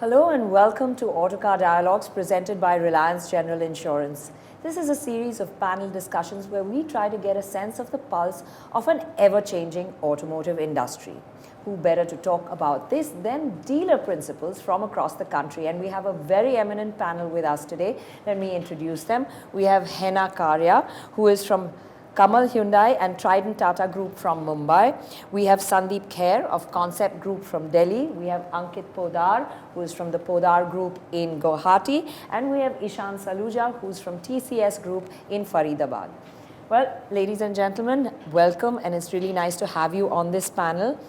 Hello and welcome to Autocar Dialogues presented by Reliance General Insurance. This is a series of panel discussions where we try to get a sense of the pulse of an ever-changing automotive industry. Who better to talk about this than dealer principals from across the country? And we have a very eminent panel with us today. Let me introduce them. We have Hena Karya, who is from Kamal Hyundai and Trident Tata Group from Mumbai. We have Sandeep Kher of Concept Group from Delhi. We have Ankit Podar, who is from the Podar Group in Guwahati. And we have Ishan Saluja, who's from TCS Group in Faridabad. Well, ladies and gentlemen, welcome, and it's really nice to have you on this panel.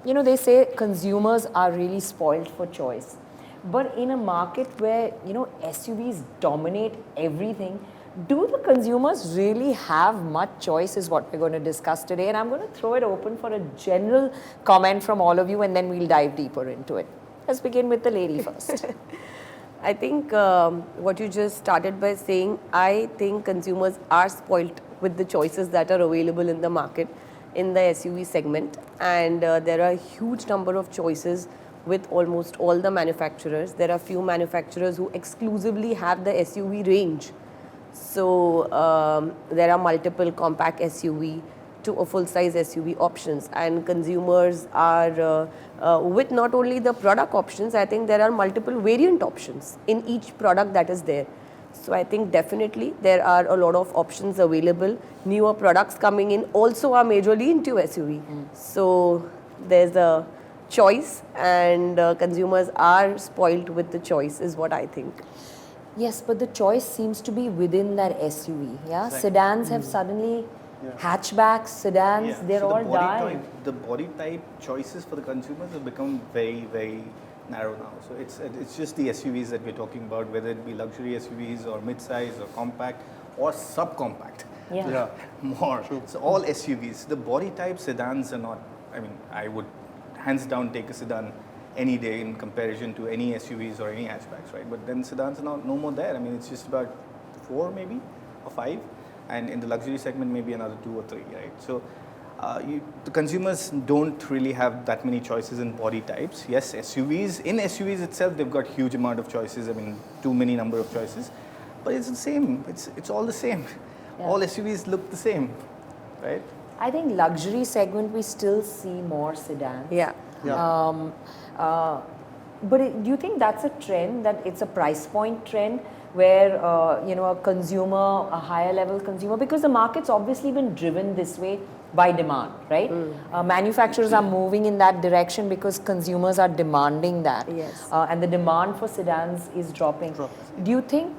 They say consumers are really spoiled for choice. But in a market where, SUVs dominate everything, do the consumers really have much choice is what we're going to discuss today. And I'm going to throw it open for a general comment from all of you, and then we'll dive deeper into it. Let's begin with the lady first. I think what you just started by saying, I think consumers are spoilt with the choices that are available in the market in the SUV segment. And there are a huge number of choices with almost all the manufacturers. There are few manufacturers who exclusively have the SUV range. So there are multiple compact SUV to a full-size SUV options, and consumers are with not only the product options, I think there are multiple variant options in each product that is there. So I think definitely there are a lot of options available. Newer products coming in also are majorly into SUV. So there's a choice, and consumers are spoiled with the choice is what I think. Yes, but the choice seems to be within that SUV. Yeah, Exactly. Sedans have suddenly hatchbacks, sedans, they're so all dying. the body type choices for the consumers have become very, very narrow now. So it's just the SUVs that we're talking about, whether it be luxury SUVs or mid-size or compact or subcompact. Yeah. More. So all SUVs. The body type sedans are not. I mean, I would hands down take a sedan any day in comparison to any SUVs or any hatchbacks, right? But then sedans are no more there. I mean, it's just about 4 maybe or 5, and in the luxury segment maybe another 2 or 3, right? So the consumers don't really have that many choices in body types. Yes, SUVs itself, they've got huge amount of choices. I mean, too many number of choices, but it's the same. It's all the same. Yeah. All SUVs look the same, right? I think luxury segment we still see more sedans. Yeah. But do you think that's a trend, that it's a price point trend where, a consumer, a higher level consumer, because the market's obviously been driven this way by demand, right? Manufacturers are moving in that direction because consumers are demanding that. Yes. And the demand for sedans is dropping. Do you think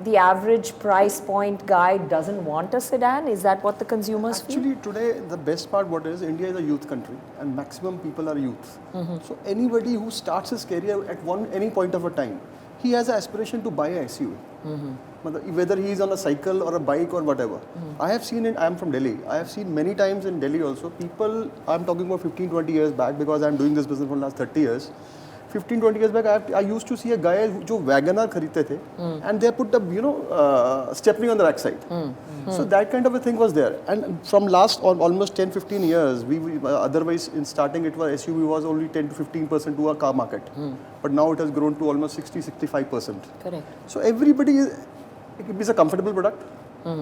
the average price point guy doesn't want a sedan? Is that what the consumers feel? Actually, today, the best part what is, India is a youth country and maximum people are youth. So anybody who starts his career at any point of a time, he has an aspiration to buy a SUV. Whether he is on a cycle or a bike or whatever. I have seen it, I am from Delhi. I have seen many times in Delhi also, people, I am talking about 15-20 years back because I am doing this business for the last 30 years. 15-20 years back, I used to see a guy who Wagoner kharidte the, and they put the stepney on the backside. So that kind of a thing was there. And from last almost 10-15 years, we otherwise in starting it was SUV was only 10 to 15% to our car market, but now it has grown to almost 60-65%. Correct. So everybody it's a comfortable product.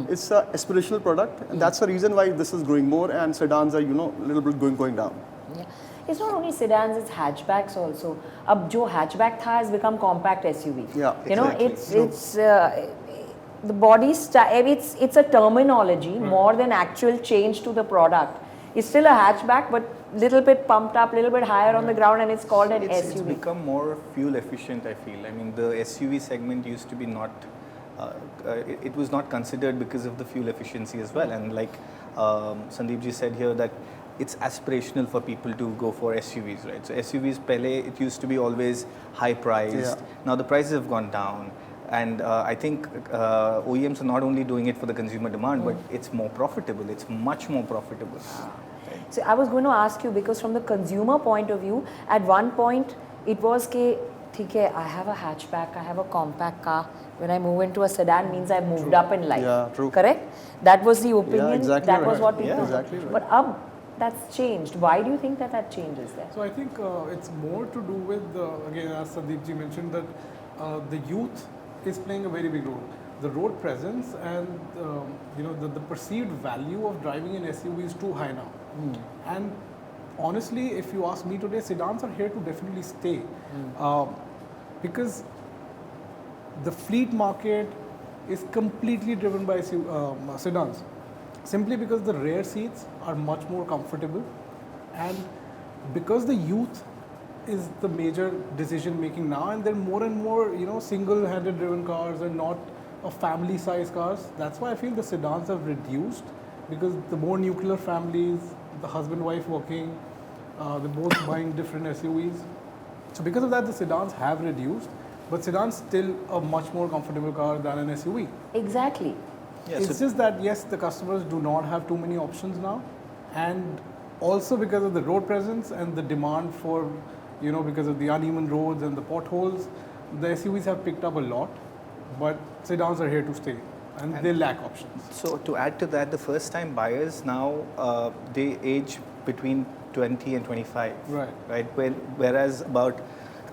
It's an aspirational product, and that's the reason why this is growing more, and sedans are a little bit going down. Yeah. It's not only sedans, it's hatchbacks also. Ab jo hatchback tha has become compact SUV. Yeah, it's the body style. It's a terminology more than actual change to the product. It's still a hatchback, but little bit pumped up, little bit higher on the ground, and it's called an SUV. It's become more fuel efficient, I feel. I mean, the SUV segment used to be not. It was not considered because of the fuel efficiency as well. And like Sandeep ji said here, that it's aspirational for people to go for SUVs, right? So SUVs, pehle, it used to be always high priced. Yeah. Now the prices have gone down. And I think OEMs are not only doing it for the consumer demand, but it's more profitable. It's much more profitable. Right? So I was going to ask you, because from the consumer point of view, at one point it was ke, theek hai, I have a hatchback, I have a compact car. When I move into a sedan, means I moved up in life. Yeah, true. Correct? That was the opinion. Yeah, exactly that was right. what people. Yeah, exactly right. But ab that's changed. Why do you think that that change is there? So I think it's more to do with, again, as Sandeep ji mentioned, that the youth is playing a very big role. The road presence and the perceived value of driving an SUV is too high now. And honestly, if you ask me today, sedans are here to definitely stay, because the fleet market is completely driven by sedans. Simply because the rear seats are much more comfortable, and because the youth is the major decision making now, and there are more and more single-handed driven cars and not of family size cars. That's why I feel the sedans have reduced, because the more nuclear families, the husband wife working, they're both buying different SUVs. So because of that, the sedans have reduced, but sedans still a much more comfortable car than an SUV. Exactly. Yeah, It's just that, yes, the customers do not have too many options now, and also because of the road presence and the demand for, because of the uneven roads and the potholes, the SUVs have picked up a lot, but sedans are here to stay, and they lack options. So to add to that, the first time buyers now, they age between 20 and 25. Right. Whereas about,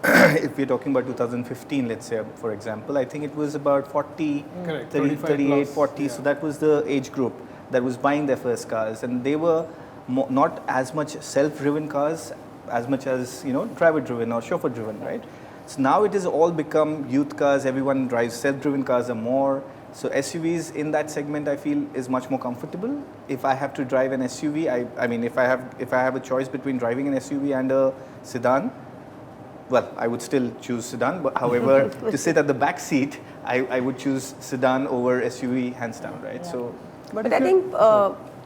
if we're talking about 2015, let's say, for example, I think it was about 40, Correct. 30, 38, plus, 40. yeah. So that was the age group that was buying their first cars. And they were not as much self-driven cars as much as, driver-driven or chauffeur-driven, right? So now it has all become youth cars. Everyone drives self-driven cars or more. So SUVs in that segment, I feel, is much more comfortable. If I have to drive an SUV, I mean, if I have a choice between driving an SUV and a sedan, well, I would still choose sedan. But however, to sit at the back seat, I would choose sedan over SUV hands down, right? Yeah. So, But I think,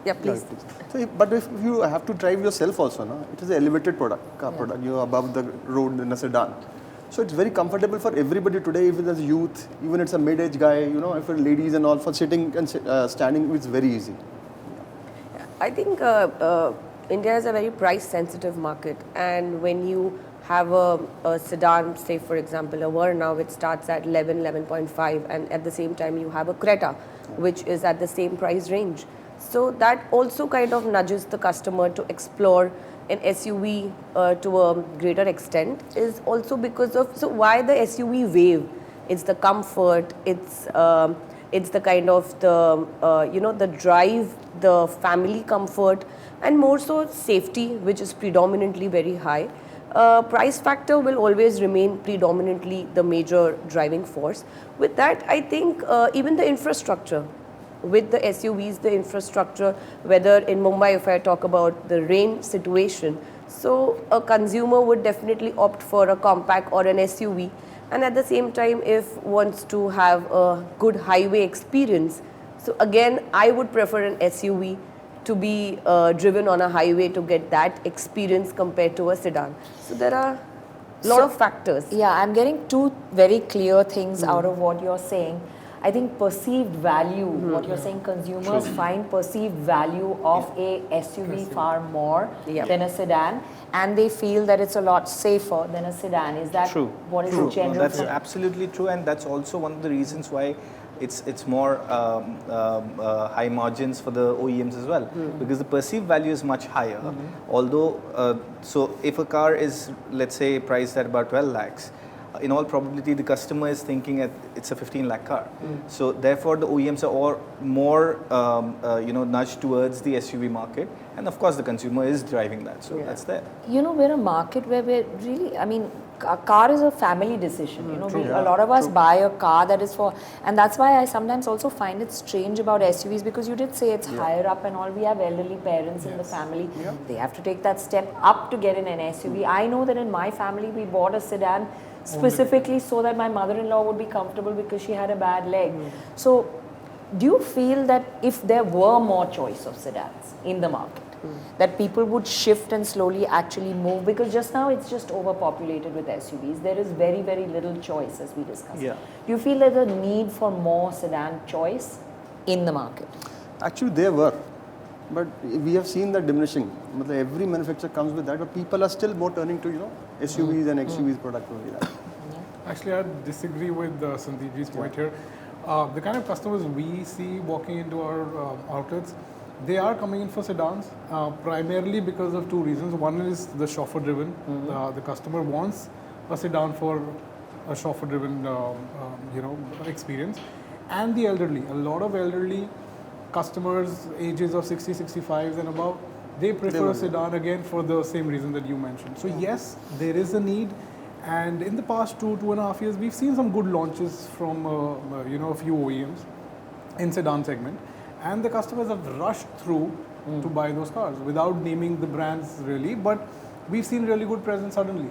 yeah, please. So, but if you have to drive yourself also, no? It is an elevated car product. You're above the road in a sedan. So it's very comfortable for everybody today, even as youth, even it's a mid-age guy, for ladies and all, for sitting and standing, it's very easy. I think India is a very price-sensitive market, and when you have a sedan, say for example a Verna, which starts at 11.5, and at the same time you have a Creta, which is at the same price range. So that also kind of nudges the customer to explore an SUV to a greater extent, is also because of, so why the SUV wave? It's the comfort, it's the kind of the drive, the family comfort, and more so safety, which is predominantly very high. Price factor will always remain predominantly the major driving force. With that, I think even the infrastructure, with the SUVs, the infrastructure, whether in Mumbai, if I talk about the rain situation, so a consumer would definitely opt for a compact or an SUV, and at the same time, if wants to have a good highway experience, so again, I would prefer an SUV to be driven on a highway to get that experience compared to a sedan. So there are a lot of factors. Yeah, I'm getting two very clear things out of what you're saying. I think perceived value, what you're saying, consumers find perceived value of a SUV far more than a sedan, and they feel that it's a lot safer than a sedan. Is that true. what is True. the general No, that's thing? absolutely true, and that's also one of the reasons why it's more high margins for the OEMs as well, because the perceived value is much higher. Although, so if a car is, let's say, priced at about 12 lakhs, in all probability the customer is thinking it's a 15 lakh car. So therefore the OEMs are all more nudged towards the SUV market, and of course the consumer is driving that. So that's there. We're a market where we're really, a car is a family decision. A lot of us buy a car that is for, and that's why I sometimes also find it strange about SUVs, because you did say it's higher up and all. We have elderly parents in the family. They have to take that step up to get in an SUV. I know that in my family we bought a sedan specifically so that my mother-in-law would be comfortable because she had a bad leg. So do you feel that if there were more choice of sedans in the market, that people would shift and slowly actually move? Because just now it's just overpopulated with SUVs. There is very, very little choice, as we discussed. Yeah. Do you feel there's a need for more sedan choice in the market? Actually, there were, but we have seen that diminishing. Every manufacturer comes with that, but people are still more turning to SUVs and XUVs product only. Actually, I disagree with Sandeepji's point here. The kind of customers we see walking into our outlets, They are coming in for sedans primarily because of two reasons. One is the chauffeur-driven. The customer wants a sedan for a chauffeur-driven, experience, and the elderly. A lot of elderly customers, ages of 60, 65 and above, they prefer a sedan again for the same reason that you mentioned. So yes, there is a need, and in the past 2.5 years, we've seen some good launches from a few OEMs in sedan segment, and the customers have rushed through to buy those cars without naming the brands really, but we've seen really good presence suddenly.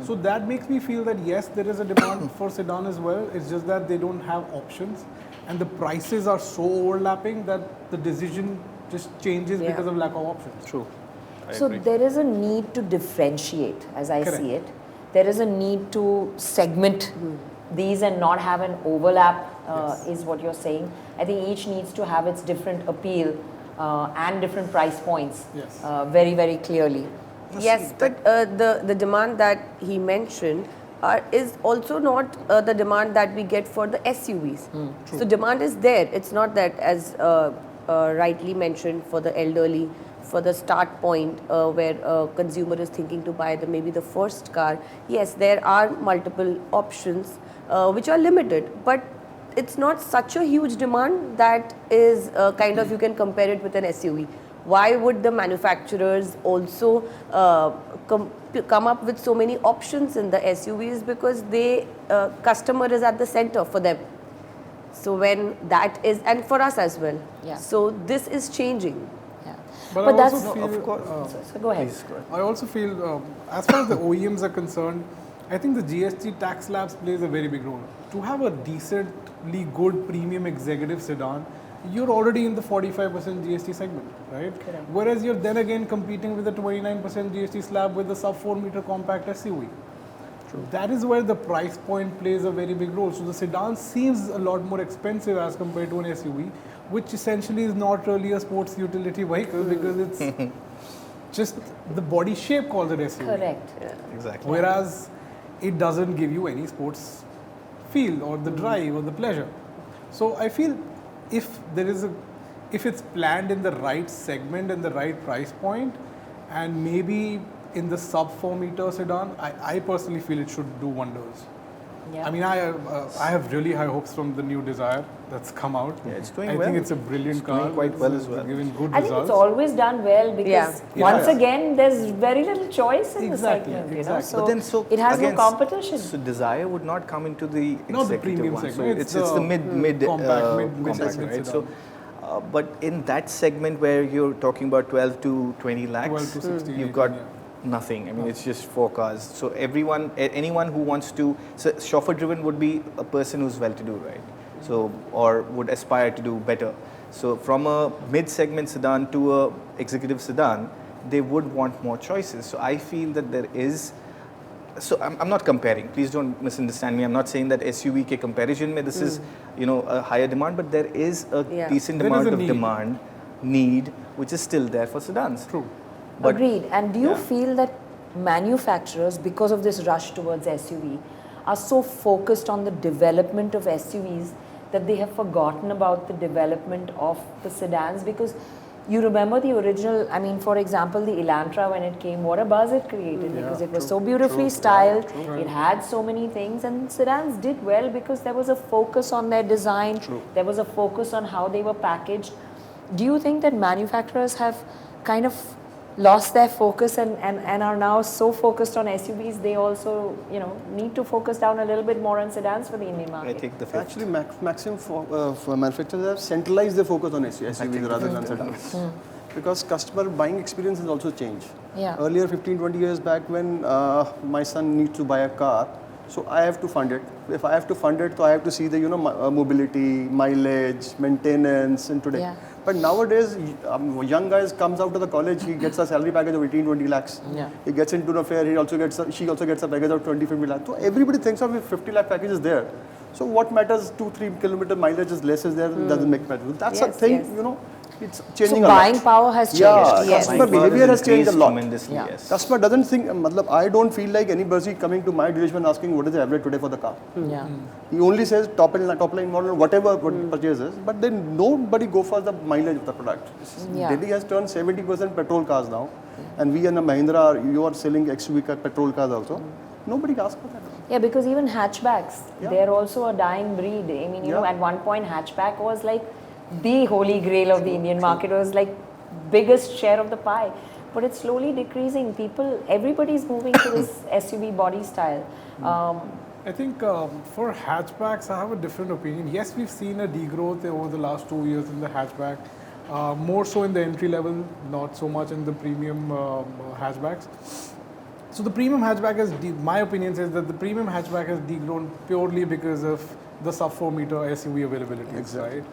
So that makes me feel that yes, there is a demand for sedan as well. It's just that they don't have options, and the prices are so overlapping that the decision just changes because of lack of options. True. So there is a need to differentiate, as I see it. There is a need to segment these and not have an overlap, is what you're saying. I think each needs to have its different appeal and different price points very, very clearly. Yes, but the demand that he mentioned is also not the demand that we get for the SUVs. So demand is there. It's not that, as rightly mentioned, for the elderly, for the start point where a consumer is thinking to buy maybe the first car. Yes, there are multiple options which are limited, but it's not such a huge demand that is kind of, you can compare it with an SUV. Why would the manufacturers also come up with so many options in the SUVs? Because customer is at the center for them. So when that is, and for us as well. Yeah. So this is changing. Yeah. But But I that's also feel, of course. so go ahead. Please go ahead. I also feel, as far as the OEMs are concerned, I think the GST tax slabs plays a very big role. To have a decently good premium executive sedan, you're already in the 45% GST segment, right? Correct. Whereas you're then again competing with the 29% GST slab with the sub 4 meter compact SUV. True. That is where the price point plays a very big role. So the sedan seems a lot more expensive as compared to an SUV, which essentially is not really a sports utility vehicle because it's just the body shape calls it SUV. Correct. Exactly. Whereas it doesn't give you any sports feel or the drive or the pleasure. So I feel if it's planned in the right segment and the right price point, and maybe in the sub 4 meter sedan, I personally feel it should do wonders. Yeah. I mean, I have really high hopes from the new Dzire that's come out. Yeah, it's doing I well. think it's a brilliant It's car. doing quite well It's as well. Giving good I think results. it's always done well because Yeah. once Yeah. again there's very little choice in Exactly, the segment, exactly. So, But then, it has again, no competition. So Dzire would not come into the Not the executive premium one. segment, So it's it's the the mid compact, mid compact, segment right? sedan. So, but in that segment where you're talking about 12 to 20 lakhs, 12 to 16, you've got 18, nothing. I mean, it's just 4 cars. So anyone who wants to, so chauffeur-driven would be a person who's well-to-do, right? So, or would aspire to do better. So from a mid-segment sedan to a executive sedan, they would want more choices. So I feel that there is. So I'm not comparing. Please don't misunderstand me. I'm not saying that SUV ke comparison mein this is a higher demand, but there is a decent There is amount a of need. need which is still there for sedans. True. But- Agreed. And do you yeah. feel that manufacturers, because of this rush towards SUV, are so focused on the development of SUVs that they have forgotten about the development of the sedans? Because you remember the original, I mean, for example, the Elantra when it came, what a buzz it created because it was so beautifully styled, it had so many things, and sedans did well because there was a focus on their design, there was a focus on how they were packaged. Do you think that manufacturers have kind of lost their focus and are now so focused on SUVs, they also need to focus down a little bit more on sedans for the Indian I market? take the fifth. Actually, maximum for manufacturers have centralized their focus on SUVs rather than sedans. Because customer buying experience has also changed. Yeah. Earlier, 15-20 years back, when my son needs to buy a car, so I have to fund it. If I have to fund it, so I have to see the mobility, mileage, maintenance, and today. Yeah. But nowadays, young guys comes out of the college, he gets a salary package of 18-20 lakhs. Yeah. He gets into an affair, she also gets a package of 20-50 lakhs. So everybody thinks of a 50 lakh package is there. So what matters, 2-3 kilometer mileage is less is there, doesn't make matter. That's a Yes, thing, yes. it's changing So a lot. buying power has changed. Yeah, Yes. customer behavior has changed a lot. Tremendously, Yeah. yes. Customer doesn't think, I don't feel like anybody coming to my dealership and asking what is the average today for the car. Yeah. He only says top line model, whatever purchases, but then nobody go for the mileage of the product. Yeah. Delhi has turned 70% petrol cars now, and we in a Mahindra, you are selling XUV petrol cars also. Nobody asks for that. Yeah, because even hatchbacks, Yeah. they're also a dying breed. I mean, you know, Yeah. at one point hatchback was like the holy grail of the Indian market. It was like biggest share of the pie. But it's slowly decreasing. Everybody's moving to this SUV body style. I think for hatchbacks, I have a different opinion. Yes, we've seen a degrowth over the last 2 years in the hatchback, more so in the entry level, not so much in the premium hatchbacks. So the premium hatchback my opinion says that the premium hatchback has degrown purely because of the sub 4 meter SUV availability, Exactly. right?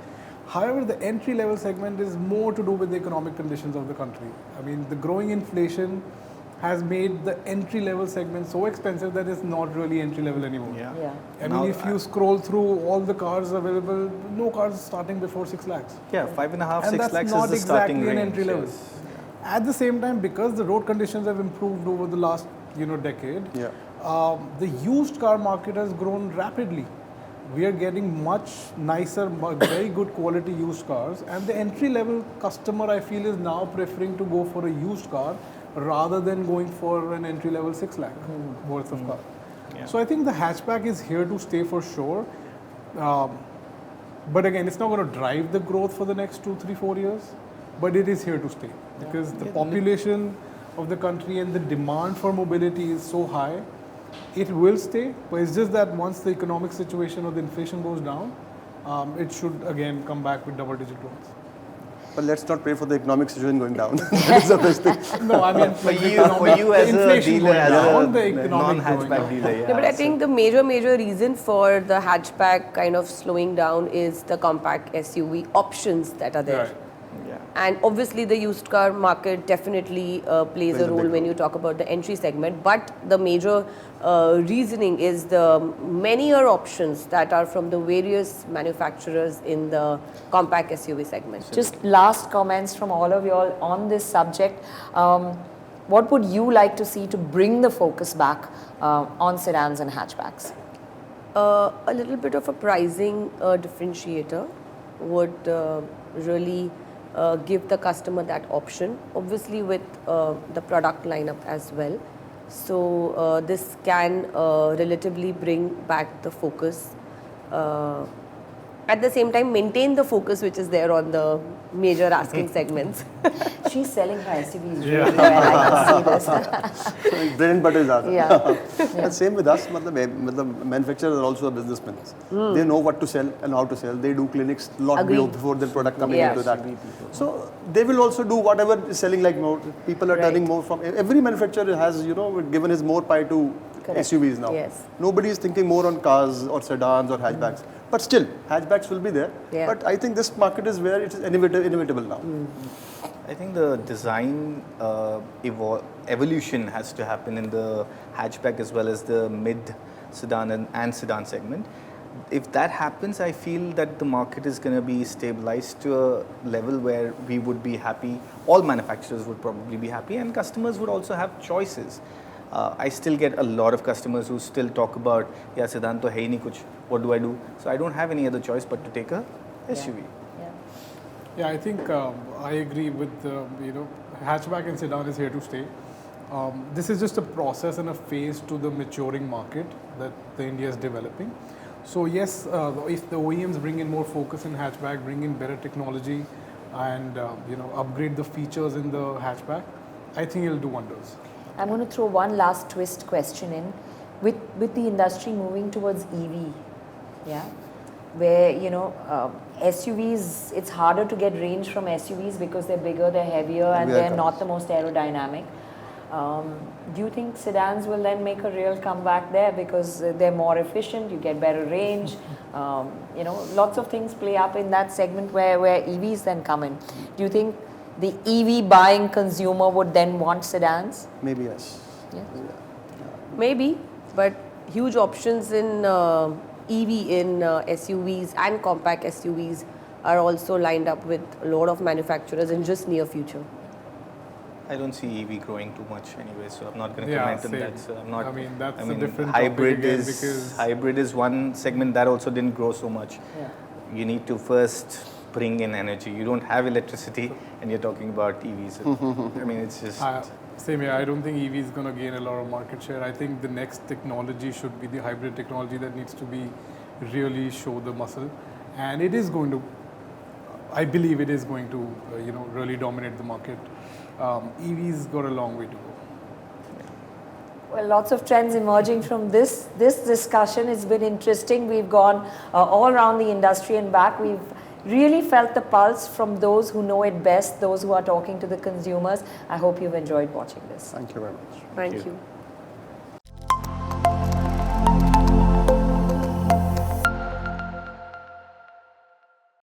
However, the entry level segment is more to do with the economic conditions of the country. I mean, the growing inflation has made the entry level segment so expensive that it's not really entry level anymore. Yeah. Yeah. I Now, mean, if you scroll through all the cars available, no cars starting before 6 lakhs. Yeah, 5.5, And 6 that's lakhs not is the exactly starting an range. entry level. yes. At the same time, because the road conditions have improved over the last decade, Yeah. the used car market has grown rapidly. We are getting much nicer, very good quality used cars, and the entry level customer, I feel, is now preferring to go for a used car rather than going for an entry level 6 lakh worth of car. Yeah. So I think the hatchback is here to stay for sure. But again, it's not going to drive the growth for the next 2, 3, 4 years, but it is here to stay because the population of the country and the demand for mobility is so high. It will stay, but it's just that once the economic situation or the inflation goes down, it should again come back with double-digit growth. But let's not pray for the economic situation going down. That is the best thing. No, I mean, For you as a inflation dealer, going down, the as a economic going non-hatchback down. dealer, yeah. Yeah, but I think the major reason for the hatchback kind of slowing down is the compact SUV options that are there. Right. Yeah. And obviously the used car market definitely plays a role when you talk about the entry segment. But the major reasoning is the many options that are from the various manufacturers in the compact SUV segment. Just last comments from all of you all on this subject. What would you like to see to bring the focus back on sedans and hatchbacks? A little bit of a pricing differentiator would really give the customer that option, obviously with the product lineup as well. So this can relatively bring back the focus. At the same time, maintain the focus which is there on the major asking segments. She's selling her SUVs really well. I can see this. Bread and butter is that. Yeah. And same with us, manufacturers are also businessmen. They know what to sell and how to sell. They do clinics lot Agreed. before the product coming Yeah. into that. So they will also do whatever is selling like more. People are turning more from, every manufacturer has, given his more pie to Correct. SUVs now. Yes. Nobody is thinking more on cars or sedans or hatchbacks. But still, hatchbacks will be there. Yeah. But I think this market is where it is inevitable now. I think the design evolution has to happen in the hatchback as well as the mid sedan and sedan segment. If that happens, I feel that the market is going to be stabilized to a level where we would be happy. All manufacturers would probably be happy, and customers would also have choices. I still get a lot of customers who still talk about, yeah, sedan to hai nahi kuch, what do I do? So I don't have any other choice but to take a SUV. Yeah, I think I agree with hatchback and sedan is here to stay. This is just a process and a phase to the maturing market that the India is developing. So yes, if the OEMs bring in more focus in hatchback, bring in better technology, and upgrade the features in the hatchback, I think it'll do wonders. I'm going to throw one last twist question in. With the industry moving towards EV, yeah, where SUVs, it's harder to get range from SUVs because they're bigger, they're heavier, and Heavier they're not cars. the most aerodynamic. Do you think sedans will then make a real comeback there because they're more efficient, you get better range, lots of things play up in that segment where EVs then come in. Do you think the EV buying consumer would then want sedans? Maybe yes. Yeah. Maybe, but huge options in EV in SUVs and compact SUVs are also lined up with a lot of manufacturers in just near future. I don't see EV growing too much anyway, so I'm not going to Yeah, comment on same. that. So I'm not. I mean, that's a different hybrid topic again is because- hybrid is one segment that also didn't grow so much. Yeah. You need to first bring in energy. You don't have electricity, and you're talking about EVs. I mean, it's just. Same here. I don't think EV is going to gain a lot of market share. I think the next technology should be the hybrid technology that needs to be really show the muscle, and it is going to. I believe it is going to, really dominate the market. EVs got a long way to go. Well, lots of trends emerging from this discussion. It's been interesting. We've gone all around the industry and back. We've really felt the pulse from those who know it best, those who are talking to the consumers. I hope you've enjoyed watching this. Thank you very much. Thank you.